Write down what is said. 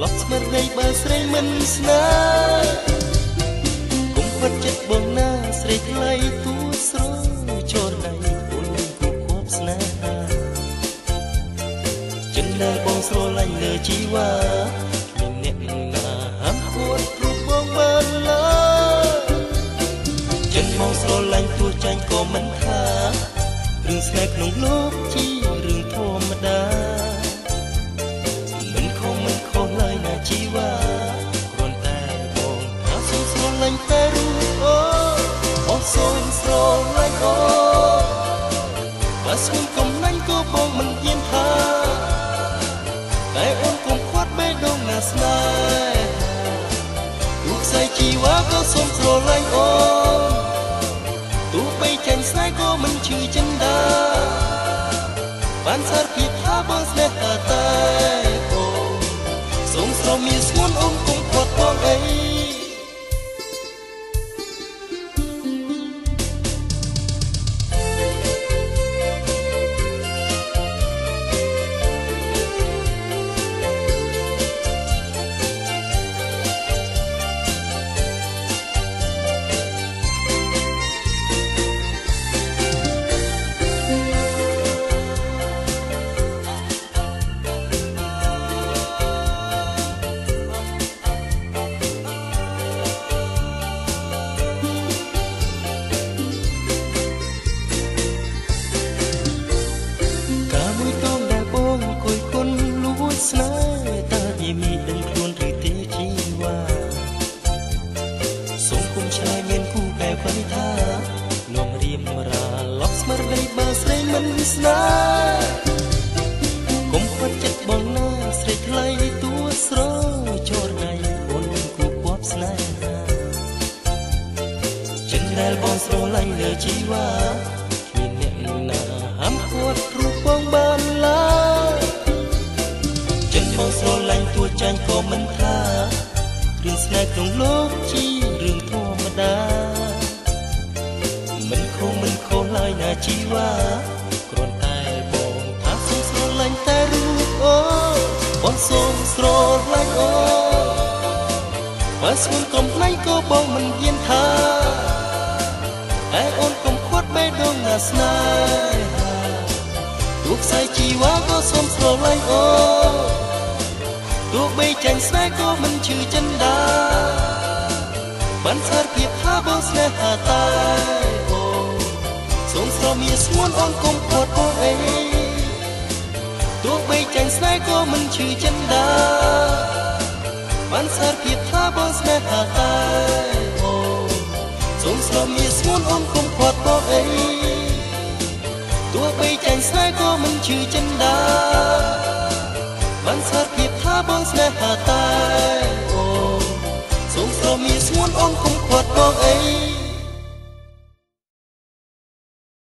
ឡប់ស្មារតីបើស្រីមិនស្នេហ៍គុំពិតចិត្តបងណាស្រីថ្លៃទួស្រចូលដៃអូនគូគប់ស្នេហាចិនដែលបងស្រឡាញ់លើជីវ៉ាអ្នកណាហាមហួតព្រោះបងបានឡើយចិនមកស្រឡាញ់ទួចាញ់ក៏មិនថារឿងស្នេហ៍ក្នុងលោកជារឿងធម្មតាមិនខុសឡើយណាជីវ៉ាគ្រាន់តែបងថាសូមស្រឡាញ់តែរូបអូសូមស្រឡាញ់អូបើស្គមកំណាញ់ក៏បងមិនហ៊ានថាតែអូនកុំខ្វាត់បេះដូងណាស្នេហ៍ទូខ្សែជីវ៉ាក៏សូមស្រឡាញ់អូទោះបីចាញ់ស្នេហ៍ក៏មិនឈឺចិនដាបានសារភាពថាបងស្នេហាតែអូសូមស្រមៀស្ងួនអូនគុំខ្វាត់បងអីស្នេហ៍តើយីមីដឹងខ្លួនឬទេជីវ៉ាសូមគុំឆ្លើយមានគូកែវបីថានាំរៀមរាឡប់ស្មារតីបើស្រីមិនស្នេហ៍គុំខ្វាត់ចិត្តបងណាស្រីថ្លៃទួស្រចូលដៃអូនមានគូគប់ស្នេហាចិនដែលបងស្រឡាញ់លើជីវ៉ាគ្មានអ្នកណាហាមហួតព្រោះបងបានឡើយបងស្រឡាញ់ទួចាញ់ក៏មិនថារឿងស្នេហ៍ក្នុងលោកជារឿងធម្មតាមិនខុសឡើយណាជីវ៉ាគ្រាន់តែបងថាសូមស្រឡាញ់តែរូបអូបងសូមស្រឡាញ់អូបើស្គមកំប្លែងក៏បងមិនហ៊ានថាតែអូនកុំខ្វាត់បេះដូងណាស្នេហាទូខ្សែជីវ៉ាក៏សូមស្រឡាញ់អូទោះបីចាញ់ស្នេហ៍ក៏មិនឈឺចិនដាបានសារភាពថាបងស្នេហាតែអូសូមស្រមៀស្ងួនអូនកុំខ្វាត់បងអីទោះបីចាញ់ស្នេហ៍ក៏មិនឈឺចិនដាបានសារភាពថាបងស្នេហាតែអូសូមស្រមៀស្ងួនអូនកុំខ្វាត់បងអីទោះបីចាញ់ស្នេហ៍ក៏មិនឈឺចិនដាបានសារភាពថាបងស្នេហាតែអូសូមស្រមៀស្ងួនអូនកុំខ្វាត់បងអី